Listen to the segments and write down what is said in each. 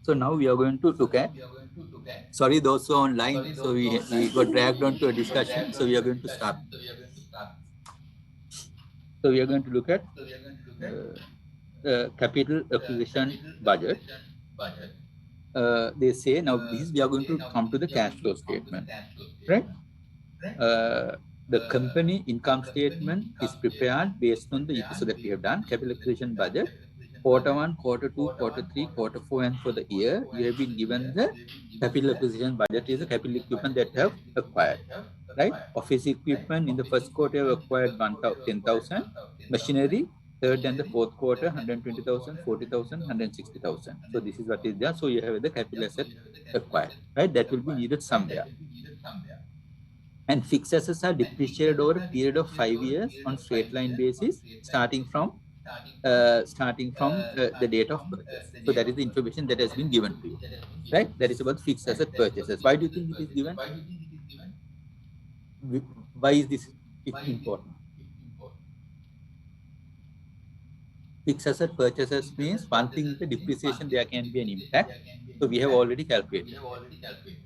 So now we are going to look at, sorry, those who are online, so we got dragged onto a discussion. So we are going to start. So we are going to look at capital acquisition budget. They say now this we are going to come to the cash flow statement, right? The company income statement is prepared based on the episode that we have done, capital acquisition budget. Quarter 1, quarter 2, quarter 3, quarter 4, and for the year, you have been given the capital acquisition budget is the capital equipment that have acquired, right? Office equipment in the first quarter have acquired 10,000, machinery, third and the fourth quarter, 120,000, 40,000, 160,000. So this is what is there. So you have the capital asset acquired, right? That will be needed somewhere. And fixed assets are depreciated over a period of 5 years on straight line basis, starting from the date of purchase. So that is the information that has been given to you, right? That is about fixed asset purchases. Why do you think it is given? Why is this important? Fixed asset purchases means one thing is the depreciation, there can be an impact. So we have already calculated,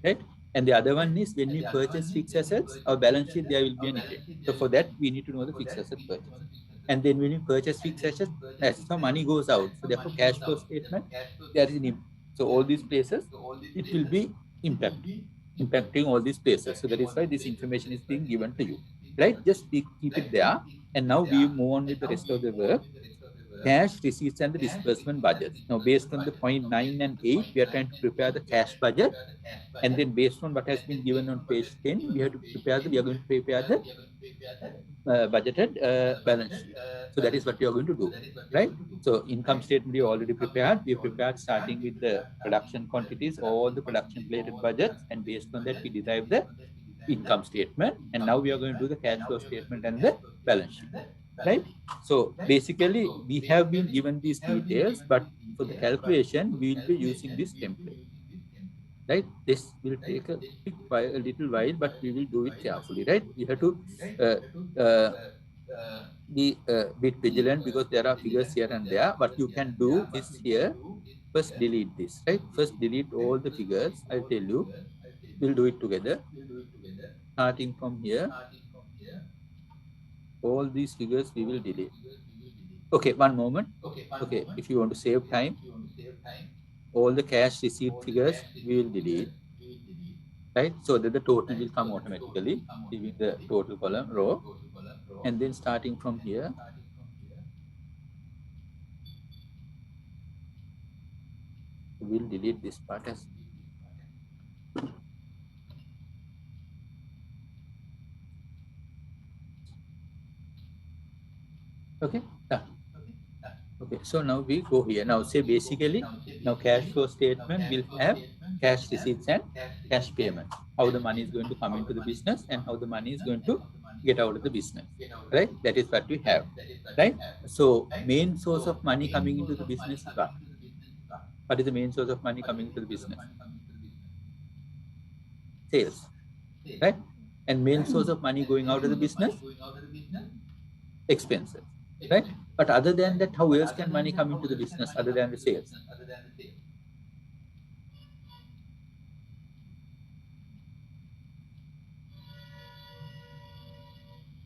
right? And the other one is when we purchase fixed assets, our balance sheet, there will be an effect. So for that, we need to know the fixed asset purchase. And then when you purchase fixed assets, that's how money goes out. So therefore, cash flow statement, there is an impact. So all these places, it will be impacting all these places. So that is why this information is being given to you, right? Just keep it there. And now we move on with the rest of the work. Cash receipts and the disbursement budgets. Now, based on the point 9 and 8, we are trying to prepare the cash budget. And then based on what has been given on page 10, we are going to prepare the budgeted balance sheet. So that is what we are going to do, right? So income statement we already prepared. We prepared starting with the production quantities, all the production related budgets. And based on that, we derive the income statement. And now we are going to do the cash flow statement and the balance sheet, right? So basically, we have been given these details, but for the calculation, we will be using this template, right? This will take a little while, but we will do it carefully, right? We have to be a bit vigilant because there are figures here and there. What you can do is here, first delete this, right? First delete all the figures. I'll tell you. We'll do it together. Starting from here, all these figures we will delete. Okay, one moment. Okay, if you want to save time, all the cash receipt figures we will delete, right? So that the total will come automatically, leaving the total column row. And then starting from here, we'll delete this part as okay. Okay, so now we go here. Now say basically, now cash flow statement will have cash receipts and cash payment. How the money is going to come into the business and how the money is going to get out of the business, right? That is what we have, right? So main source of money coming into the business is what? What is the main source of money coming into the business? Sales, right? And main source of money going out of the business? Expenses, right? But other than that, how else can money come into the business other than the sales?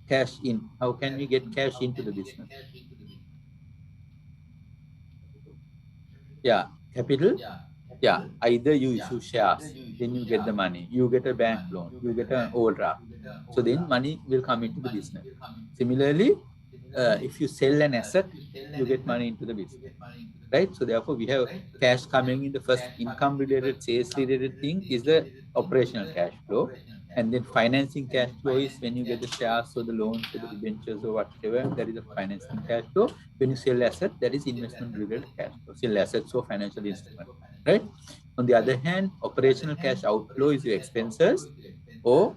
Cash in. How can we get cash into the business? Yeah, capital. Yeah, either you issue shares, then you get the money. You get a bank loan, you get an overdraft. So then money will come into the business. Similarly, if you sell an asset, you get money into the business, right? So therefore, we have cash coming in. The first income related, sales related thing is the operational cash flow. And then financing cash flow is when you get the shares or the loans or the debentures or whatever, that is a financing cash flow. When you sell asset, that is investment related cash flow. Sell assets or financial instrument, right? On the other hand, operational cash outflow is your expenses, or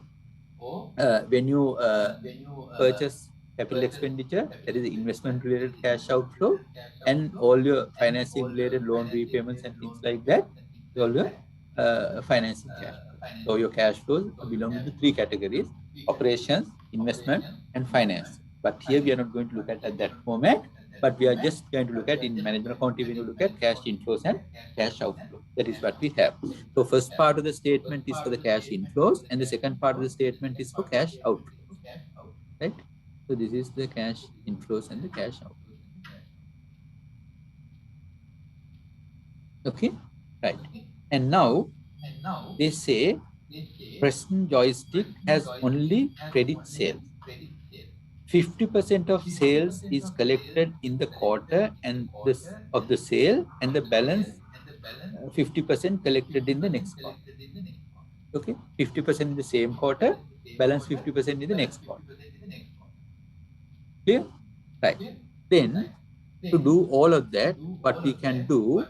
when you purchase capital expenditure, that is investment related cash outflow, and all your financing related loan repayments and things like that, all your financing cash flow. So your cash flows belong into three categories: operations, investment, and finance. But here we are not going to look at that format. But we are just going to look at in management accounting, when you look at cash inflows and cash outflows. That is what we have. So first part of the statement is for the cash inflows, and the second part of the statement is for cash outflows. Right? So this is the cash inflows and the cash outflows. Okay, right. And now they say Preston Joystick has only credit sales. 50% of sales is collected in the quarter and this of the sale, and the balance 50% collected in the next quarter. Okay, 50% in the same quarter, balance 50% in the next quarter. Clear? Right. Then to do all of that, what we can do,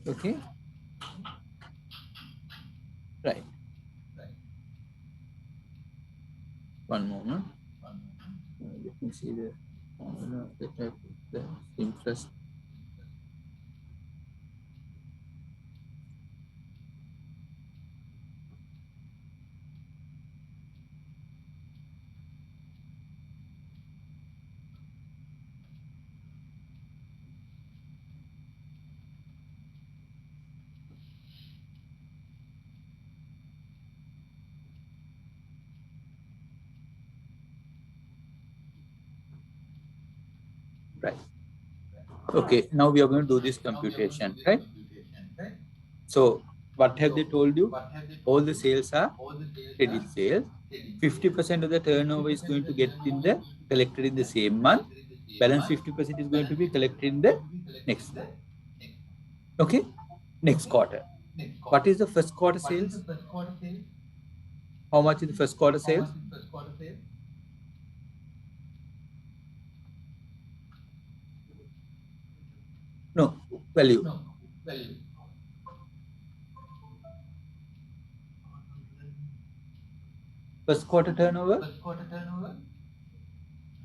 okay, right. One moment. Let me see the simplest. Right. Okay, now we are going to do this computation, right? So what have they told you? All the sales are credit sales. 50% of the turnover is going to get in the collected in the same month. Balance 50% is going to be collected in the next month. Okay, next quarter. What is the first quarter sales? How much is the first quarter sales? No, value. First quarter turnover?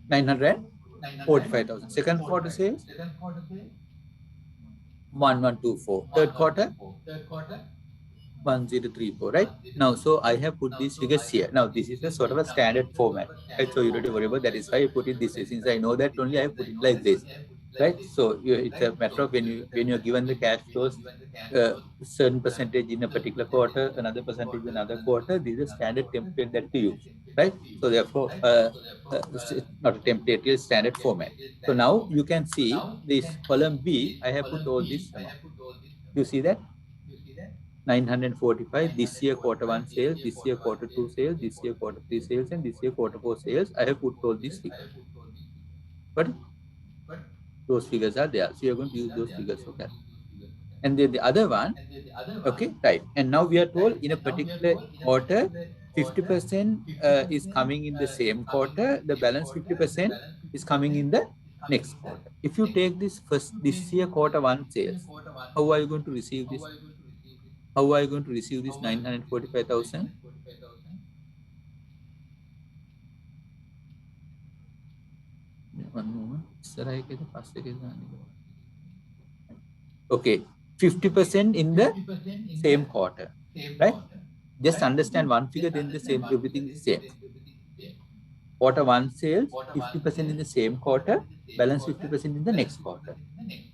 945,000. Second quarter sales? 1124. Third quarter? 1034, right? Now, so I have put these figures here. Now, this is a sort of a standard format, right? So you don't have to worry about that. Is why I put it this way. Since I know that only, I have put it like this, right? So it's a matter of when you're given the cash flows, certain percentage in a particular quarter, another percentage in another quarter. This is a standard template that we use, right? So therefore, not a template, it's standard format. So now you can see this column B. I have put all this amount. You see that? 945 this year quarter 1 sales, this year quarter 2 sales, this year quarter 3 sales, and this year quarter 4 sales. I have put all these figures, but those figures are there, so you're going to use those figures for that. And then the other one, okay, right. And now we are told in a particular quarter 50% is coming in the same quarter, the balance 50% is coming in the next quarter. If you take this year quarter 1 sales, how are you going to receive this? How are you going to receive this 945,000? One moment. Okay, 50% in the same quarter, right? Just understand one figure, then the same, everything is same. Quarter 1 sales, 50% in the same quarter, balance 50% in the next quarter.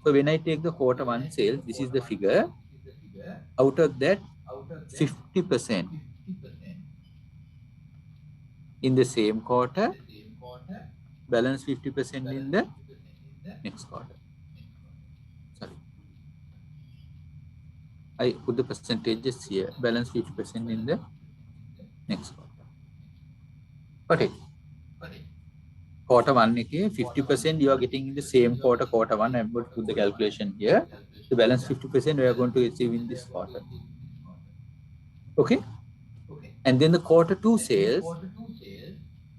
So when I take the quarter 1 sales, this is the figure. Out of that, 50% in the same quarter, balance 50% in the next quarter. Sorry, I put the percentages here. Balance 50% in the next quarter. Okay. Quarter 1, 50% you are getting in the same quarter, quarter 1. I'm going to put the calculation here. The balance 50% we are going to receive in this quarter. Okay. And then the quarter 2 sales,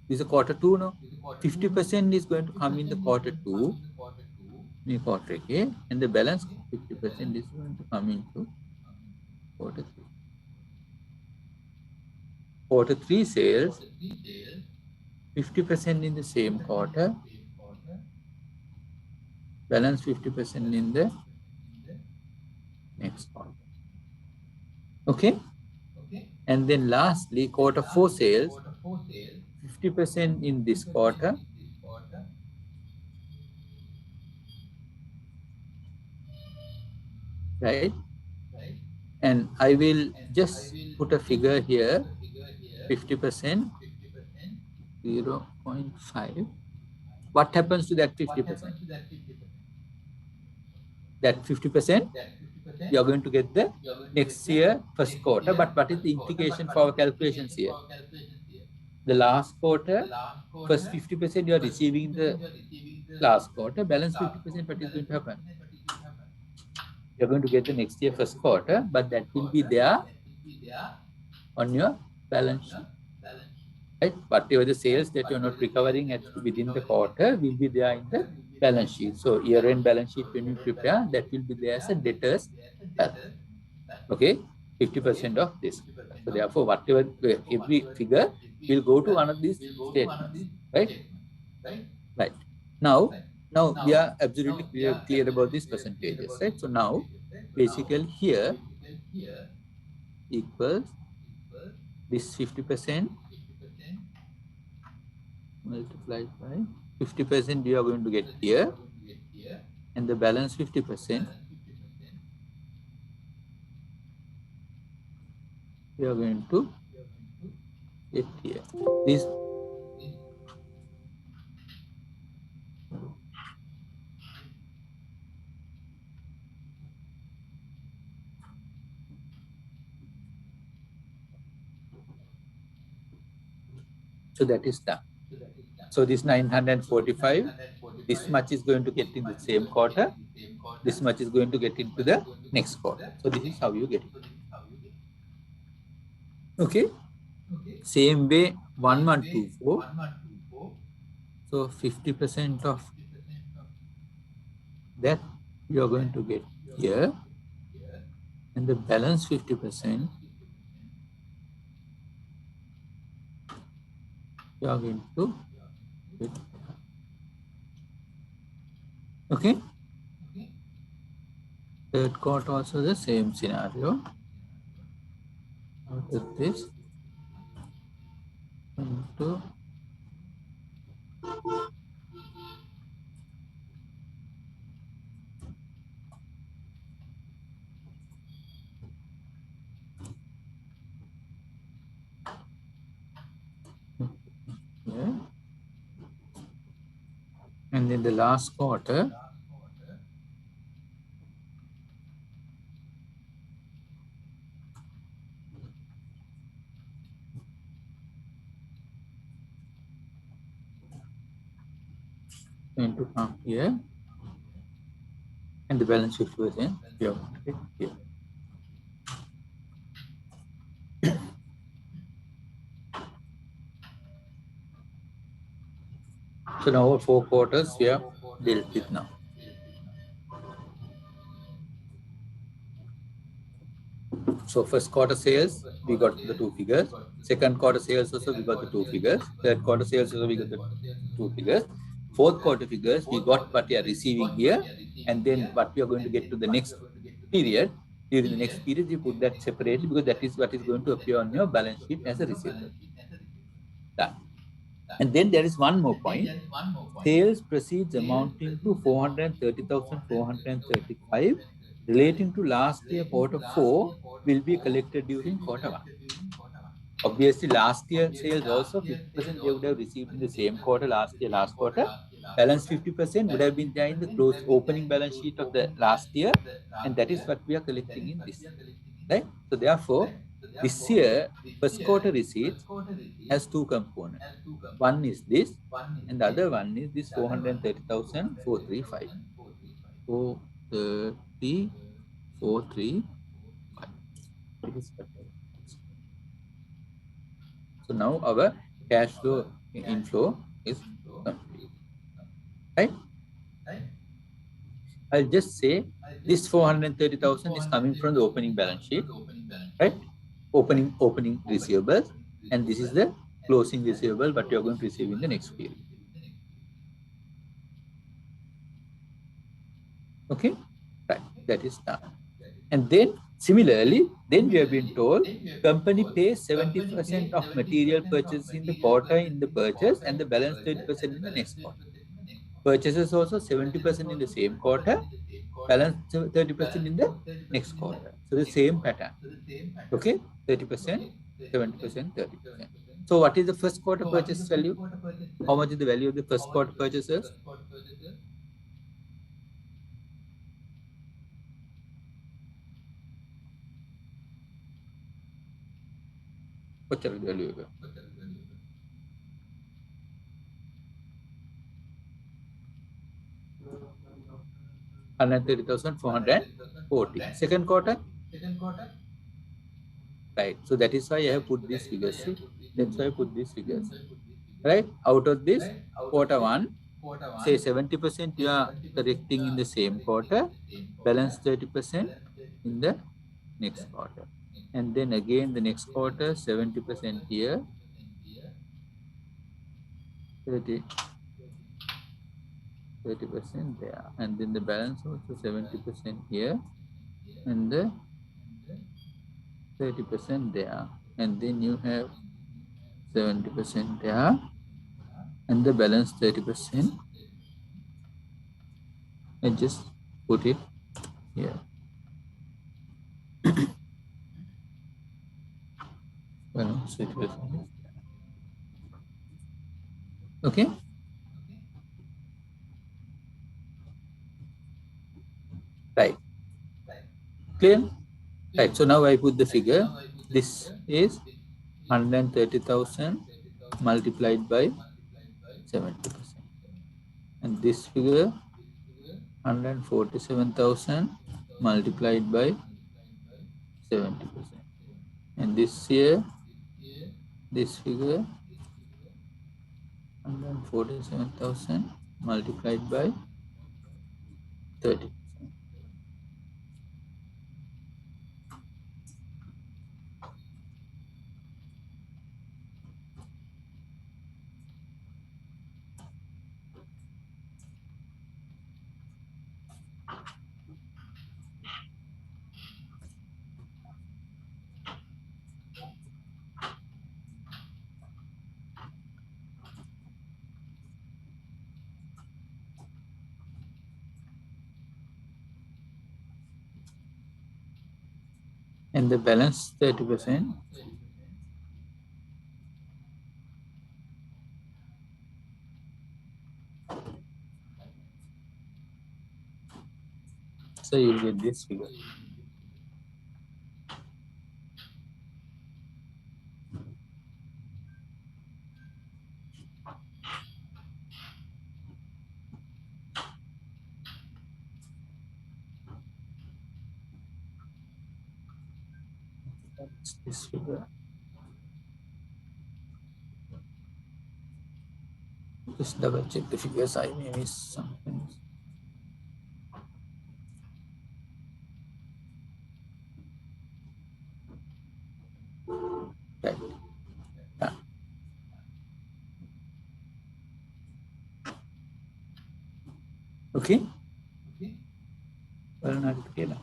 this is a quarter 2 now. 50% is going to come in the quarter 2, new quarter, okay, and the balance 50% is going to come into Quarter 3. Quarter 3 sales, 50% in the same quarter, balance 50% in the next quarter. Okay? And then lastly, quarter 4 sales, 50% in this quarter, right? And I will just put a figure here, 50%, 0.5. What happens to that 50%? That 50%, you are going to get the next year first quarter. But what is the implication for our calculations here? The last quarter, first 50% you are receiving the last quarter, balance 50%, what is going to happen? You're going to get the next year first quarter, but that will be there on your balance sheet. Right? Whatever the sales that you're not recovering at within the quarter will be there in the balance sheet. So year-end balance sheet when you prepare, that will be there as a debtors balance. Okay, 50% of this. So therefore, whatever every figure will go to one of these statements. Right? Right. Now we are absolutely clear about these percentages. Right? So now basically here equals this 50% multiplied by 50% you are going to get here, and the balance 50% you are going to get here. This so that is done. So this 945, this much is going to get in the same quarter, this much is going to get into the next quarter. So this is how you get it. Okay. Same way 1124. So 50% of that you are going to get here, and the balance 50% you are going to get. Okay. Third quarter also the same scenario. Out of this into here, and in the last quarter going to come here, and the balance 50% you are going to get here. So now 4 quarters we are dealt with now. So first quarter sales, we got the 2 figures. Second quarter sales also we got the 2 figures. Third quarter sales also we got the 2 figures. Fourth quarter figures, we got what we are receiving here, and then what we are going to get to the next period. During the next period, you put that separately because that is what is going to appear on your balance sheet as a receivable. Done. And then there is one more point. Sales proceeds amounting to 430,435 relating to last year quarter 4 will be collected during quarter 1. Obviously, last year sales also 50% they would have received in the same quarter last year, last quarter. Balance 50% would have been there in the closed opening balance sheet of the last year, and that is what we are collecting in this year. Right? So therefore, this year first quarter receipts has 2 components. One is this, and the other one is this 430,435. 430,435. So now our cash flow inflow is complete. Right? I'll just say this 430,000 is coming from the opening balance sheet. right? Opening receivables, and this is the closing receivable, but you're going to receive in the next period. Okay, right, that is done. And then similarly, then we have been told company pays 70% of material purchase in the quarter in the purchase and the balance 30% in the next quarter. Purchases also 70% in the same quarter, balance 30% in the next quarter. So the same pattern. Okay, 30%, 70%, 30%. So what is the first quarter purchase value? How much is the value of the first quarter purchases? What's the value? 130,440. Second quarter? Right. So that is why I have put these figures. See, that's why I put these figures. Right. Out of this, quarter one, say 70% you are correcting in the same quarter, balance 30% in the next quarter. And then again the next quarter, 70% here, 30% there. And then the balance also 70% here and the 30% there. And then you have 70% there and the balance 30%. I just put it here. Balance 30%. Okay. Right. Clear? Right. So now I put the figure. This is 130,000 multiplied by 70%. And this figure 147,000 multiplied by 70%. And this here, this figure 147,000 multiplied by 30%. And the balance 30%. So you'll get this figure. That's this figure. Just double check the figures. I may miss something. Right. Yeah. Okay. Well, not clear.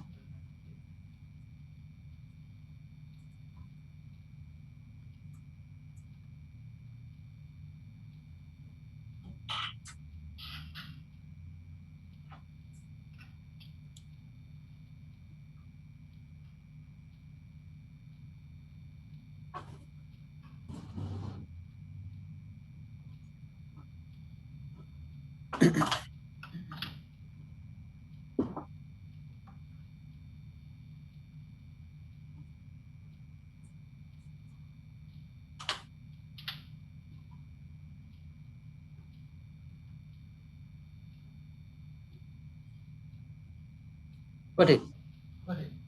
Got it.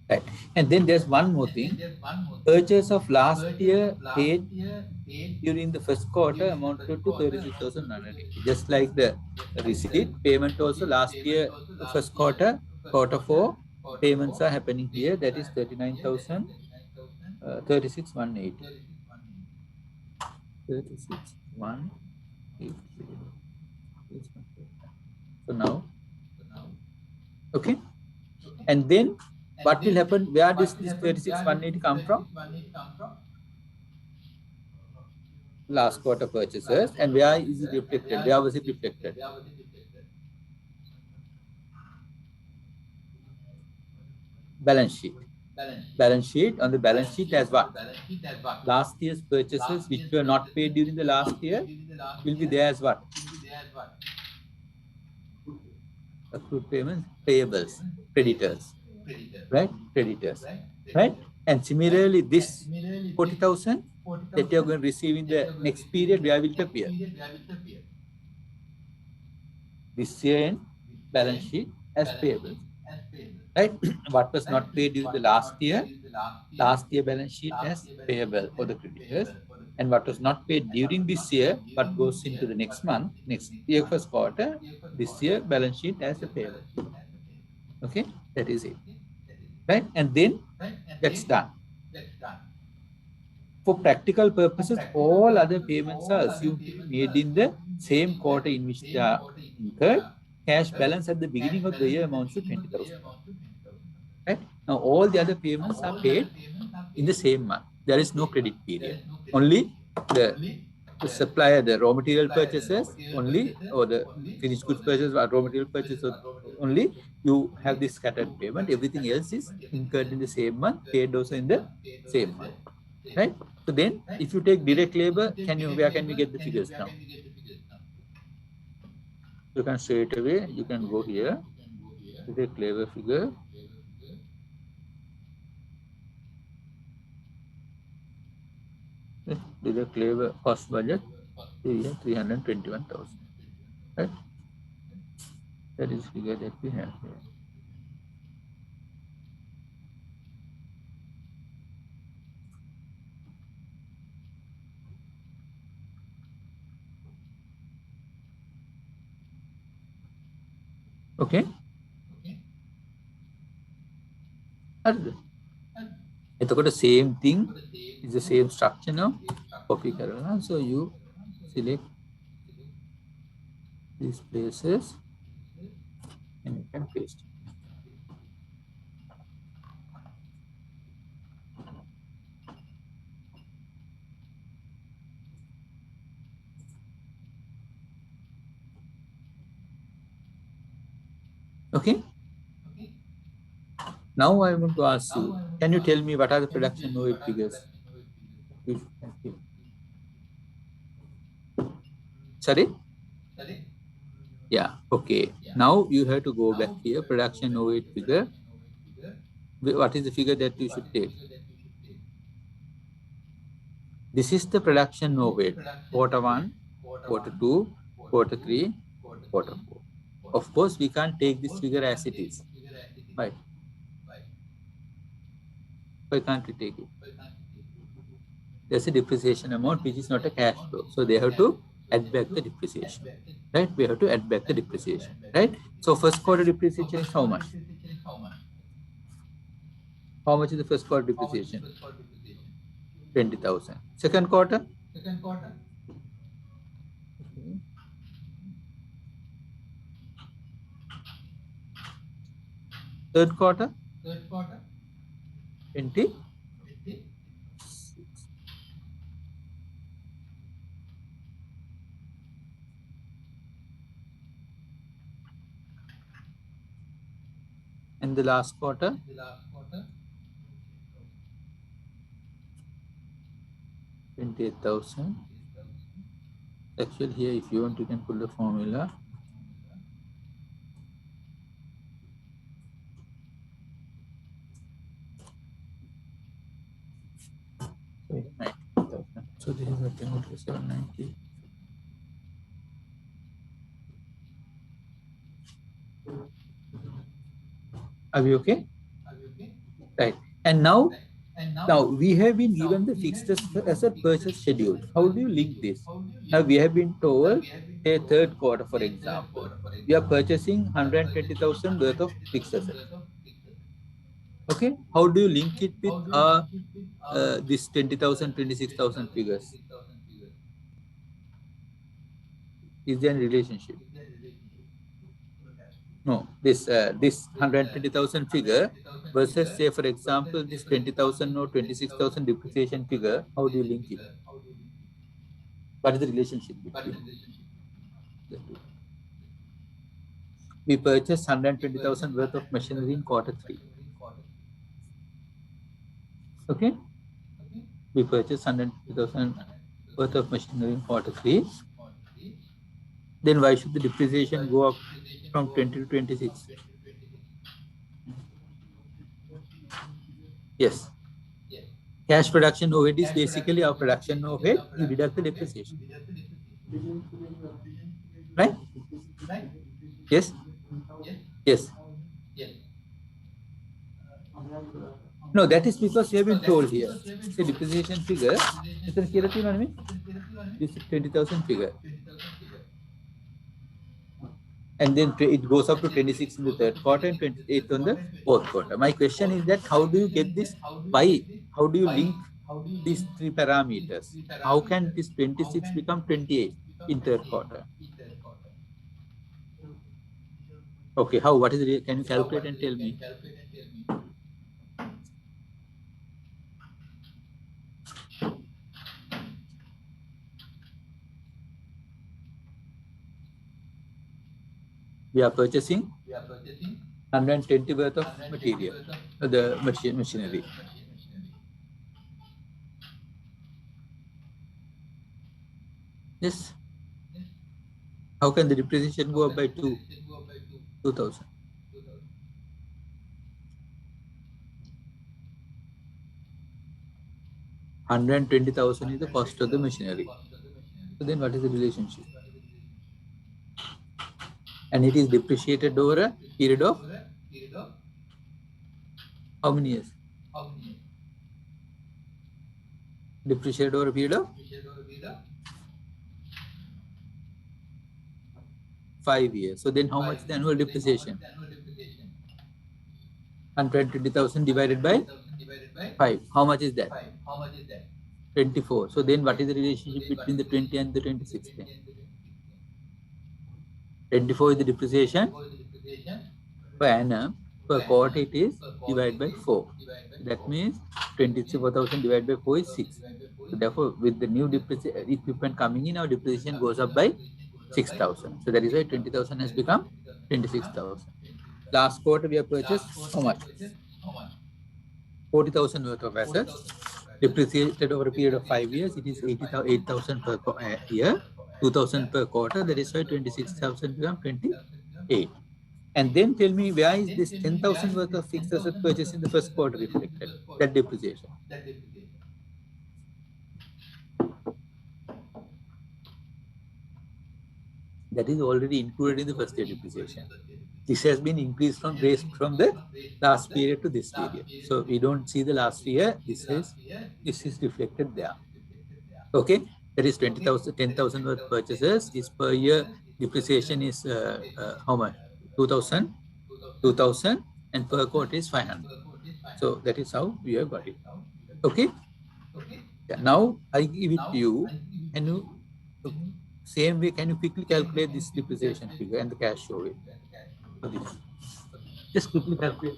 Right. And then there's one more thing. Purchase of last year paid during the first quarter amounted to 36,980. Just like the receipt payment also last year, quarter 4, payments are happening here. That is 39,000 36,180. 36,180. So now, okay. And then what will happen? Where does this 36,180 come from? Last quarter purchases. And where is it reflected? Where was it reflected? Balance sheet. Balance sheet. On the balance sheet as what? Last year's purchases which were not paid during the last year will be there as what? Accrued payments, payables, creditors, right? Creditors, right? And similarly, this 40,000 that you're going to receive in the next period, where will it appear? This year in balance sheet as payables, right? What was not paid during the last year balance sheet as payable for the creditors, and what was not paid during this year but goes into the next month, next year first quarter, this year balance sheet as a payable. Okay, that is it, right? And then that's done. For practical purposes, all other payments are assumed to be made in the same quarter in which they are incurred. Cash balance at the beginning of the year amounts to 20,000. Right? Now, all the other payments are paid in the same month. There is no credit period. Only the supplier, the raw material purchases only, or the finished goods purchases or raw material purchases only, you have this scattered payment. Everything else is incurred in the same month, paid also in the same month. Right? So then, if you take direct labor, where can we get the figures now? You can straight away, you can go here, direct labor figure. Direct labor cost budget, 321,000. Right? That is figure that we have here. Okay. It's the same thing, it's the same structure now. Copy karana. So you select these places and you can paste. Okay. Now I want to ask you, can you tell me what are the production overhead figures? Sorry? Yeah, okay. Now you have to go back here, production overhead figure. What is the figure that you should take? This is the production overhead. Quarter 1, quarter 2, quarter 3, quarter 4. Of course, we can't take this figure as it is. Right? Why can't we take it? There's a depreciation amount which is not a cash flow. So they have to add back the depreciation. Right? We have to add back the depreciation. Right? So first quarter depreciation is how much? How much is the first quarter depreciation? 20,000. Second quarter? Third quarter? 20. And the last quarter? 28,000. Actually, here, if you want, you can put the formula. So this is what 790. Are we okay? Right. And now we have been given the fixed asset purchase schedule. How do you link this? Now we have been told a third quarter, for example, we are purchasing 120,000 worth of fixed assets. Okay, how do you link it with this 20,000, 26,000 figures? Is there any relationship? No, this 120,000 figure versus, say, for example, this 20,000 or 26,000 depreciation figure. How do you link it? What is the relationship between the two? We purchased 120,000 worth of machinery in quarter 3. Okay, we purchased 120,000 worth of machinery in quarter 3. Then why should the depreciation go up from 20 to 26? Yes. Cash production overhead is basically our production overhead. You deduct the depreciation. Right? Yes? Yes. No, that is because you have been told here. The depreciation figure, this is 20,000 figure. And then it goes up to 26 in the third quarter and 28 on the fourth quarter. My question is that how do you get this? Why? How do you link these three parameters? How can this 26 become 28 in third quarter? Okay, how? What is the? Can you calculate and tell me? We are purchasing 120 worth of material, the machinery. Yes. How can the depreciation go up by 2,000? 120,000 is the cost of the machinery. So then what is the relationship? And it is depreciated over a period of how many years? Depreciated over a period of 5 years. So then how much is the annual depreciation? 120,000 divided by 5. How much is that? 24. So then what is the relationship between the 20 and the 26? 24 is the depreciation per annum. Per quarter it is divided by 4. So that means 24,000 divided by 4 is 6. So therefore, with the new equipment coming in, our depreciation goes up by 6,000. So that is why 20,000 has become 26,000. Last quarter we have purchased how much? 40,000 worth of assets. Depreciated over a period of 5 years, it is 8,000 per year, 2,000 per quarter. That is why 26,000 become 28. And then tell me, where is this 10,000 worth of fixed asset purchase in the first quarter reflected? That depreciation. That is already included in the first year depreciation. This has been increased from the last period to this period. So we don't see the last year. This is reflected there. Okay, that is 20,000, 10,000 worth purchases. This per year depreciation is how much? 2,000, 2,000, and per quarter is 500. So that is how we have got it. Okay. Yeah, now I give it to you, and you same way. Can you quickly calculate this depreciation figure and the cash show it? Just quickly calculate.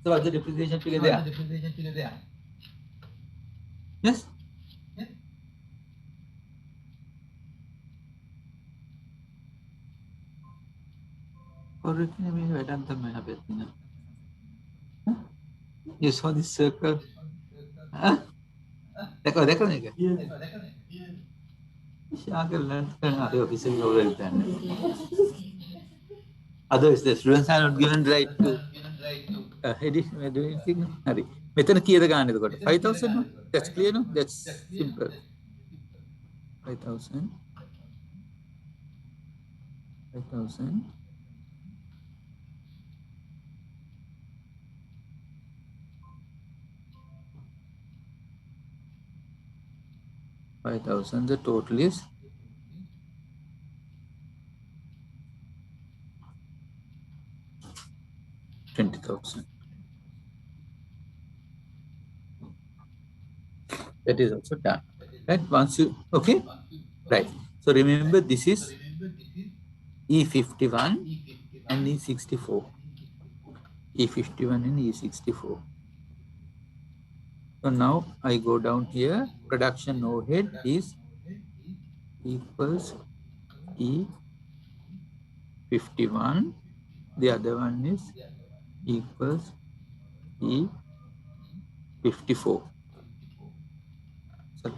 So what's the depreciation figure there? Yes? Correctly, we have done the You saw this circle? Huh? देखो नहीं क्या? आगे learn करना आगे office में over return. Otherwise, the students are not given right to edit do anything. හරි. මෙතන කීයද ගන්න එතකොට? 5000 no? That's clear no? That's simple. 5000. 5000. 5,000. The total is 20,000. That is also done. Right? Once you okay? Right. So remember this is E51 and E64. E51 and E64. So now I go down here. Production overhead is equals E51. The other one is equals E54. Sorry.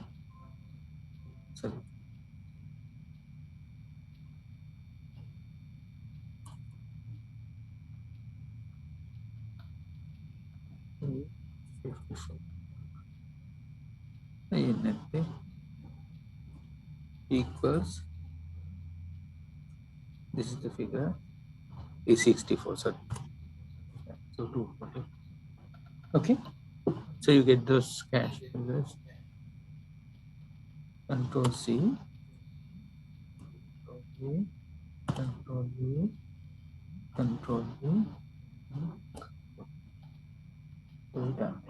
Equals, this is the figure, is 64. Sorry. So 240. Okay. So you get those cash figures. Control C. Control V. Control V. So done.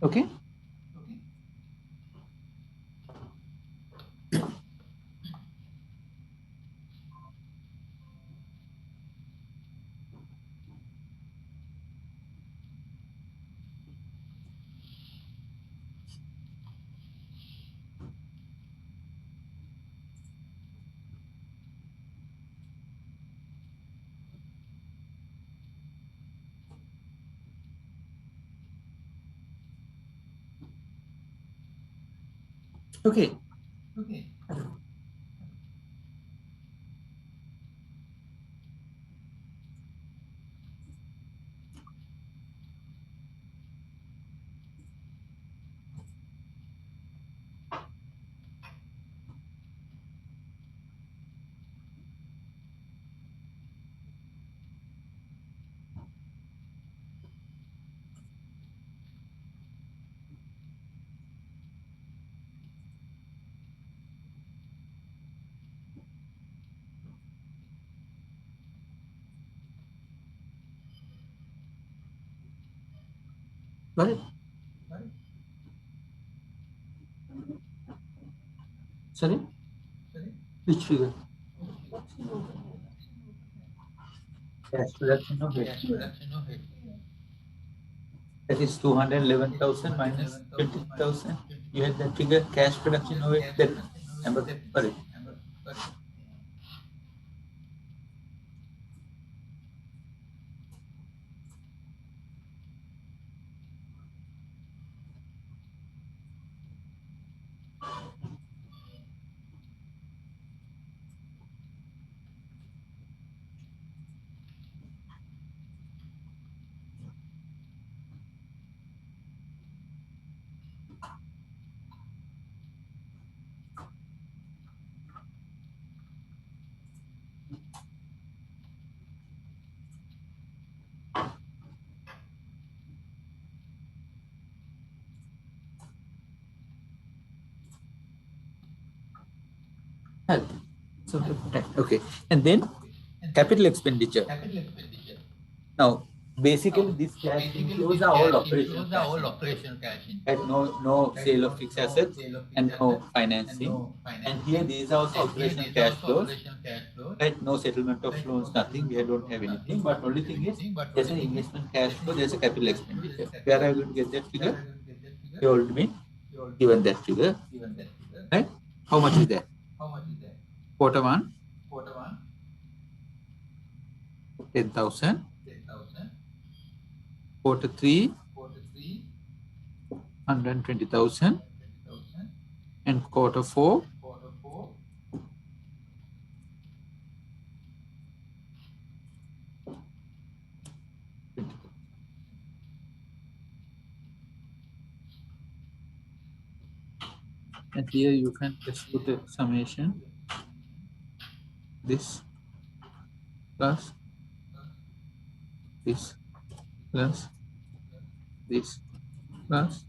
Okay. Okay. Got it? Sorry? Which figure? Cash production of it. That is 211,000 minus 20,000. You had that figure, cash production of it. That number, sorry. So, okay. And then capital expenditure. Now, Basically, this cash inflows are all operational cash inflows. Right? No sale of fixed assets and no financing. And here these are also operational cash flows. Right? No settlement of loans, nothing. We don't have anything. But only thing is there's an investment cash flow, there's a capital expenditure. Where are you going to get that figure? You already been given that figure. Right? How much is that? Quarter one, 10,000. Quarter three, 120,000. And quarter four, 20,000. And here you can just put a summation. This plus this plus this plus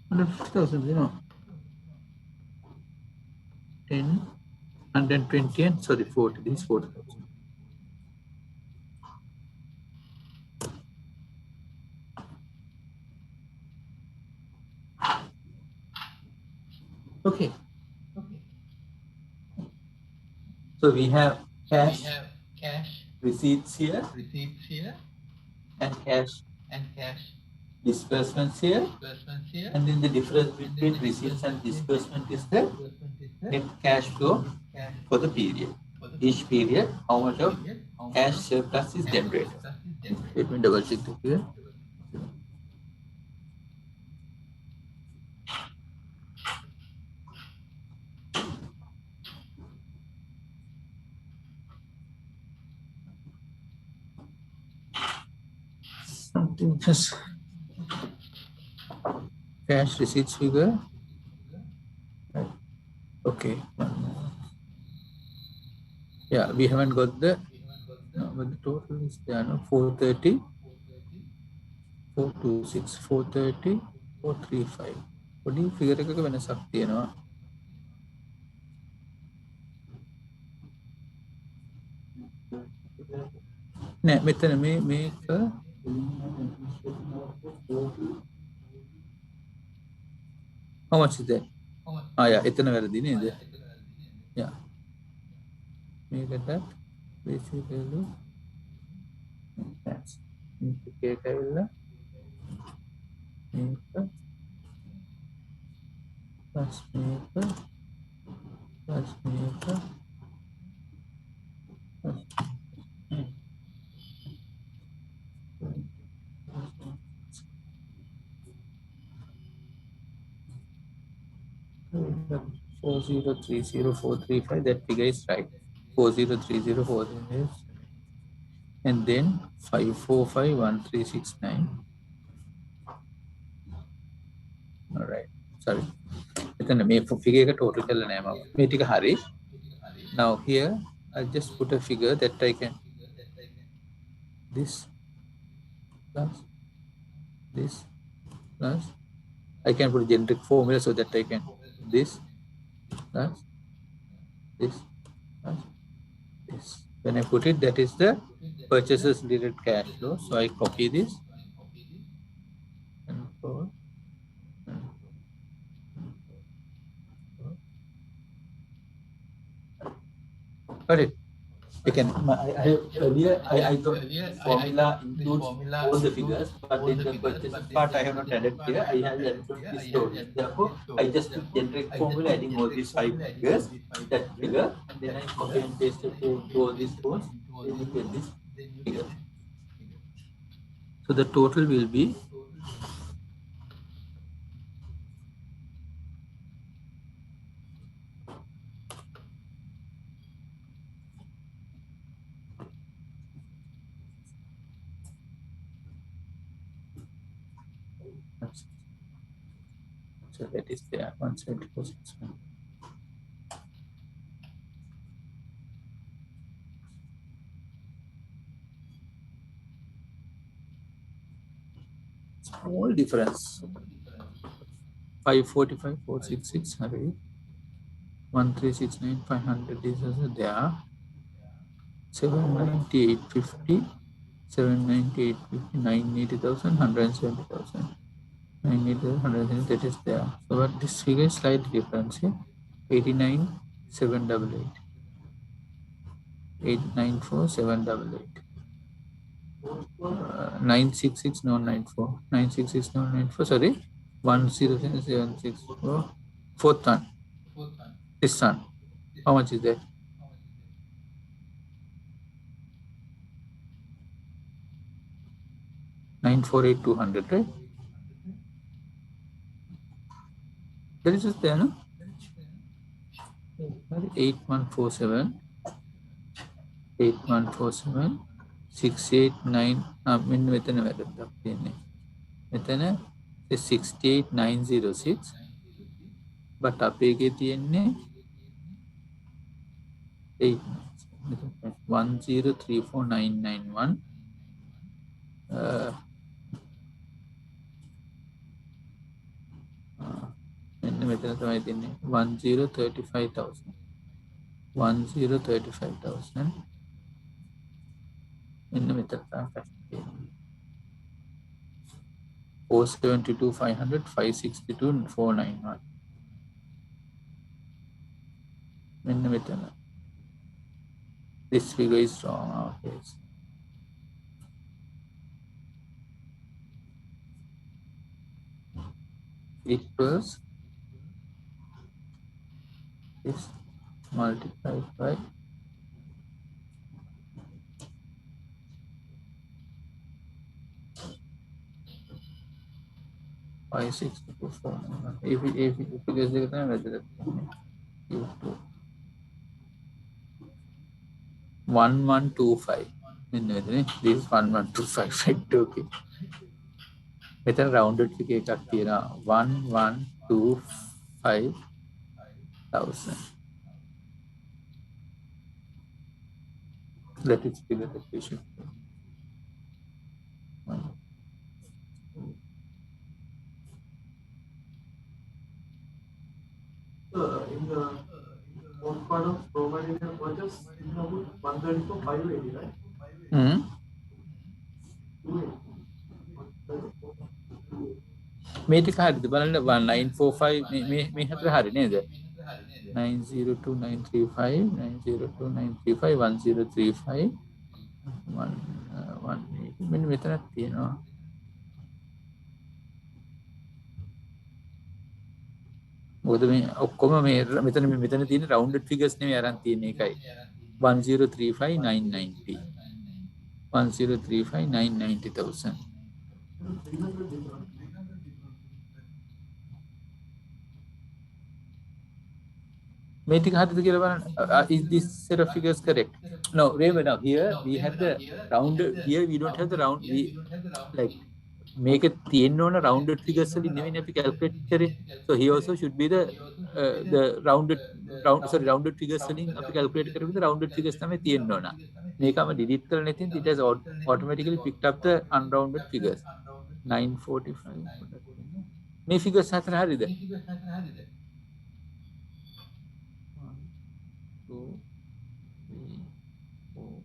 150,000, 10, 120, and sorry, 40. This is 40,000. Okay. So we have cash receipts here and cash disbursements here. And then the difference between receipts and disbursement is the net cash flow for the period. Each period, how much of cash surplus is generated. Let me double check it here. Something just cash receipts figure. Right. Okay. Yeah, we haven't got the no, but the total is there, no? 430, 426, 430, 435. What do you figure එක වෙනසක් තියෙනවා? නෑ මෙතන මේක how much is that? Yeah, එතන වැරදි නේද? Yeah. මේකට basic value that's මේක ඇවිල්ලා මේක plus මේක plus මේක plus 4030435, that figure is right. 4030435, and then 5451369. All right. Sorry. එතන මේ figure එක total කරලා නෑ මම. මේ ටික හරි. Now here I just put a figure that I can this plus this plus I can put a generic formula so that I can this plus this plus this. When I put it, that is the purchases related cash flow. So I copy this and for got it. Again, I earlier I thought formula includes all the figures, but in the purchases part I have not added here. I have added this story. Therefore, I just generate formula adding all these 5 figures, that figure, and then I copy and paste it to all these rows. Then you get this figure. So the total will be so that is there 174.61. Small difference. 545, 466, 1369,500 is also there. 798,50, 798,50, 980,000, 170,000. 980,000, that is there. So but this figure is slightly different. See, 89,788. 894,788. 966,994. 966,994. Sorry, 107,764. Fourth one. This one. How much is that? 948,200, right? That is just there, no? 8147. 8147. 689. මෙතන වැරද්දක් තියෙන්නේ. මෙතන 68906. but අපේ එකේ තියෙන්නේ 1034991. මෙන්න මෙතන තමයි තියෙන්නේ 1035000. 1035000. මෙන්න මෙතන තමයි 472,500, 562,491. මෙන්න මෙතන. This figure is wrong. Okay. Equals this multiplied by 562,491. If figures देखते हैं वैसे देखते हैं. 1125. This is 1125, right? Okay. මෙතන rounded figure එකක් තියෙනවා 1125,000. That is figure that we should do. In the fourth part of providing the purchase, you know, 134, 580, right? Mm-hmm. 280. මේ ටික හරිද බලන්න 1945 මේ හතර හරි නේද 902935 902935 1035 180 මෙන්න මෙතනක් තියෙනවා මොකද මේ ඔක්කොම මෙතන තියෙන rounded figures නෙමෙයි අරන් තියෙන්නේ එකයි 1035990 1035990,000 Is this set of figures correct? No, remember now here we have the rounded. Here we don't have the round. We like make it තියෙන්න rounded figures වලින් නෙවෙයි අපි calculate කරේ. So here also should be the rounded figures වලින් අපි calculate කරපු the rounded figures තමයි තියෙන්න ඕන. මේකම delete කරලා නැතිනම් it has automatically picked up the unrounded figures. 945. මේ figures හතර හරියද? 2, 3, 4,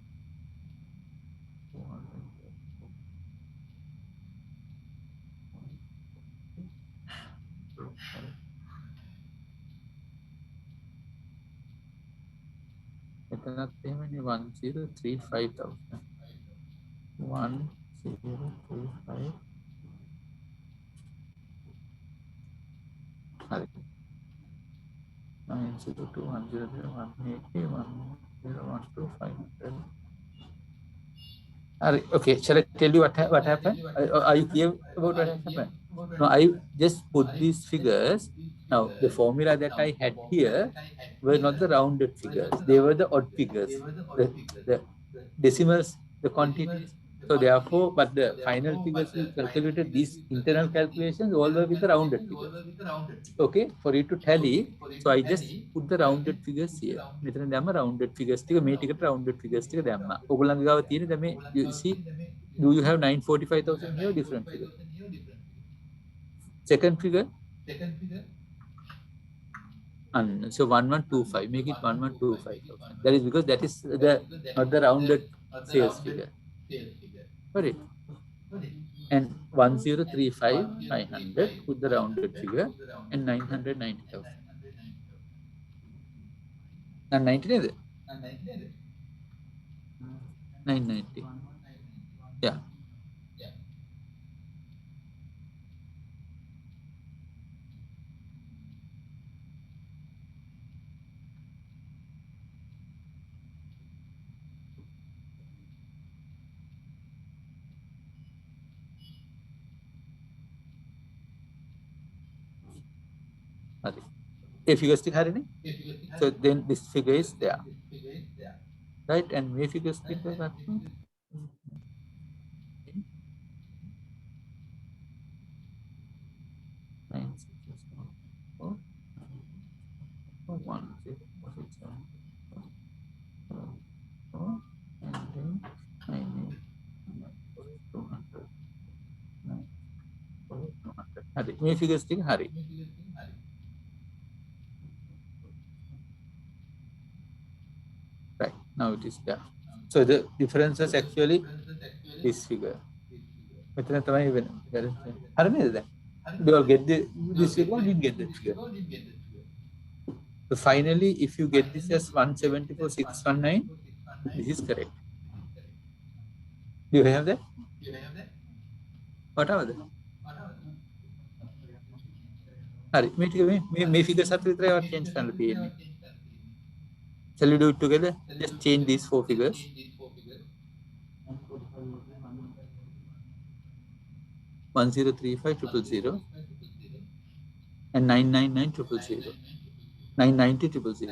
400. එතනත් එහෙමනේ 1035,000 1035 හරි 902 100 180 1012 500. Okay, shall I tell you what happened? Are you clear about what happened? No, I just put these figures. Now, the formula that I had here were not the rounded figures. They were the odd figures, the decimals, the quantities. So therefore, but the final figures we calculated these internal calculations all were with the rounded figures. Okay, for it to tally, so I just put the rounded figures here. මෙතන දැම්ම rounded figures ටික මේ ටිකට rounded figures ටික දැම්මා. ඔයගොල්ලන්ගේ ගාව තියෙන දැන් මේ you see, do you have 945,000 here? Different figure. Second figure And so 1125, make it 1125,000. That is because that is the not the rounded sales figure. Got it? And 1035, 500, put the rounded figure, and 990,000. And 90 is it? 990. Yeah. Okay. A figure stick hari ni? So then this figure is there. Right? And may figure stick is that. Nine, six, four, one, six, six, seven, four, and then 9, 200. Hari. May figure stick hari. Right. Now it is there. So the difference is actually this figure. Metan tamai even. Hari ni is we all get this figure, we didn't get that figure. So finally, if you get this as 174,619, this is correct. Do you have that? What are they? Hari, may figure satu try or change kan lebih ini. Shall we do it together? Just change these 4 figures. One 1035,000 and 999,000. 990,000.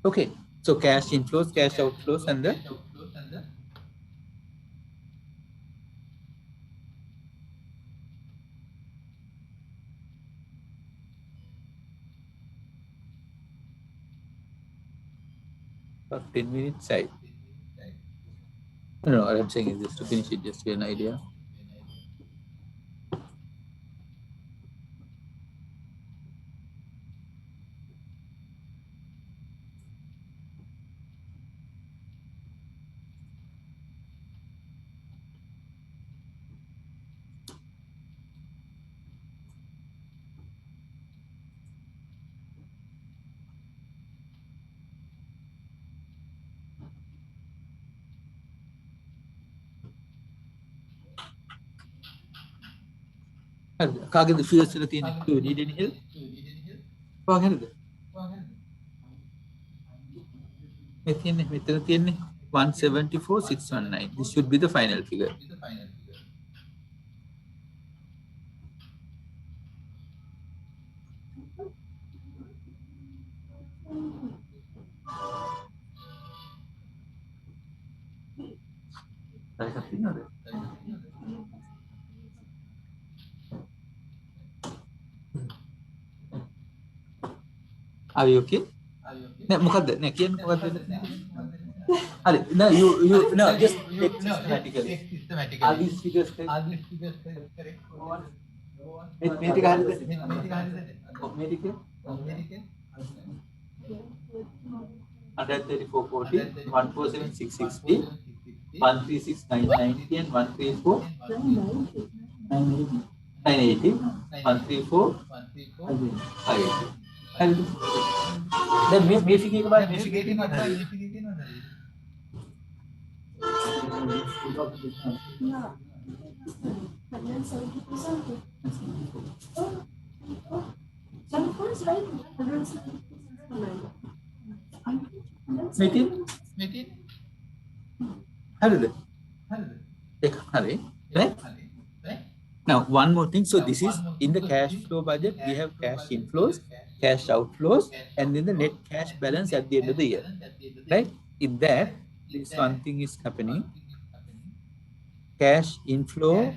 Okay, so cash inflows, cash outflows, and the for 10 minutes side. No, what I'm saying is just to finish it, just to get an idea. Kage the figures to the do you need any help? Kage help. Metan 174,619. This should be the final figure. Are you okay? No, you no, just take systematically. Are these figures correct? Medical? 134.40, 147,660, 136,990, and 134,980, 134,580. Then may figure के बाद may figure के बाद Make it. Right? Now, one more thing. So this is in the cash flow budget, we have cash inflows, cash outflows, and then the net cash balance at the end of the year. Right? In that, this one thing is happening. Cash inflow,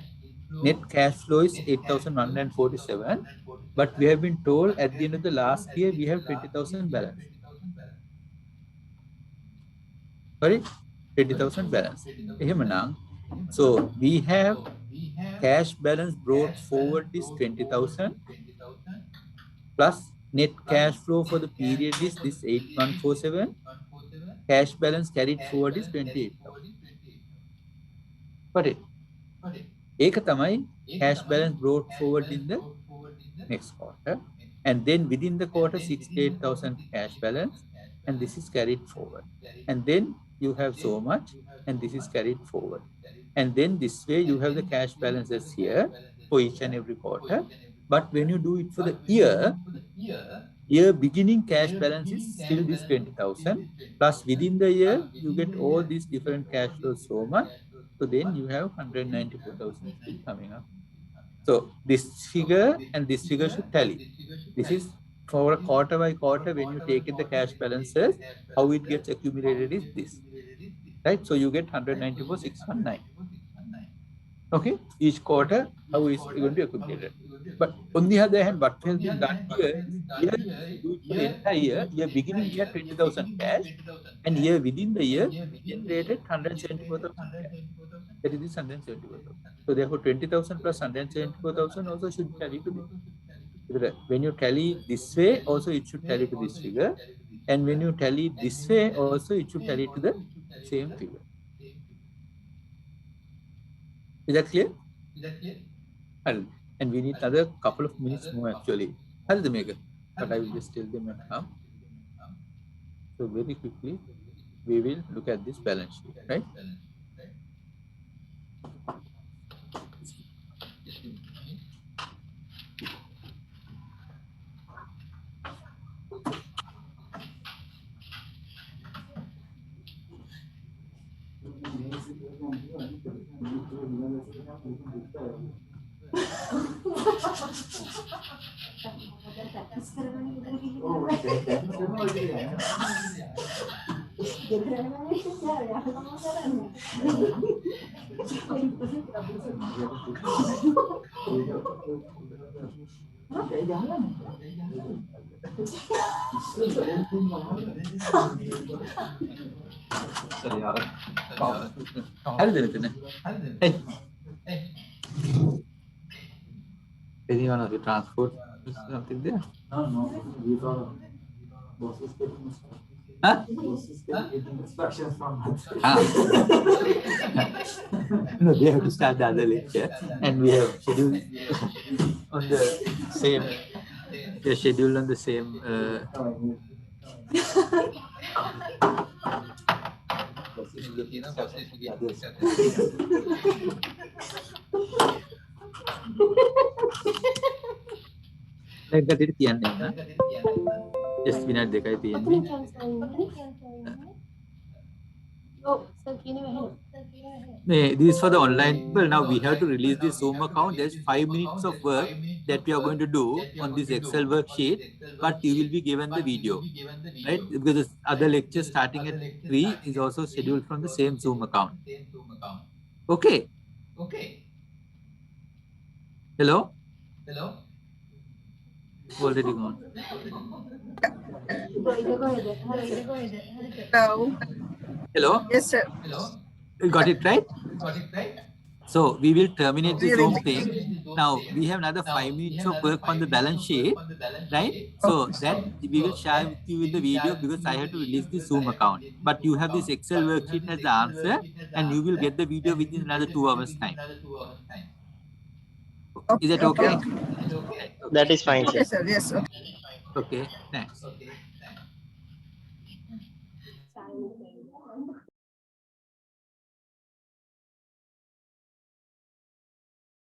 net cash flow is 8,147, but we have been told at the end of the last year, we have 20,000 balance. Sorry? 20,000 balance. So we have cash balance brought forward is 20,000 plus net cash flow for the period is this 8147. Cash balance carried forward is 28,000. Got it? ඒක තමයි cash balance brought forward in the next quarter. And then within the quarter, 68,000 cash balance, and this is carried forward. And then you have so much, and this is carried forward. And then this way you have the cash balances here for each and every quarter. But when you do it for the year beginning cash balance is still this 20,000 plus within the year you get all these different cash flows so much. So then you have 194,000 coming up. So this figure and this figure should tally. This is for a quarter by quarter when you take in the cash balances, how it gets accumulated is this. Right? So you get 194,619. Okay? Each quarter, how is it going to be accumulated? But on the other hand, what has been done here, the entire year beginning year 20,000 cash, and year within the year generated 174,000 cash. That is this 174,000. So therefore 20,000 plus 174,000 also should tally to this. When you tally this way, also it should tally to this figure. And when you tally this way, also it should tally to the same figure. Is that clear? And we need another couple of minutes more actually. How the make it? But I will just tell them and come. So very quickly, we will look at this balance sheet, right? Anyone of the transport is something there? No, we thought bosses getting instructions from No, they have to start the other lecture, and we have scheduled on the same. We are scheduled on the same. Just විනාඩි දෙකයි තියෙන්නේ. This is for the online people. Now we have to release this Zoom account. There's 5 minutes of work that we are going to do on this Excel worksheet, but you will be given the video, right? Because the other lecture starting at 3 is also scheduled from the same Zoom account. Okay. Hello? Already gone. Hello? Yes, sir. You got it right? So we will terminate this Zoom thing. Now we have another 5 minutes of work on the balance sheet, right? So that we will share with you in the video because I have to release the Zoom account. But you have this Excel worksheet as the answer, and you will get the video within another 2 hours time. Is that okay? Okay. That is fine, sir. Okay, sir. Yes, sir. Okay, thanks.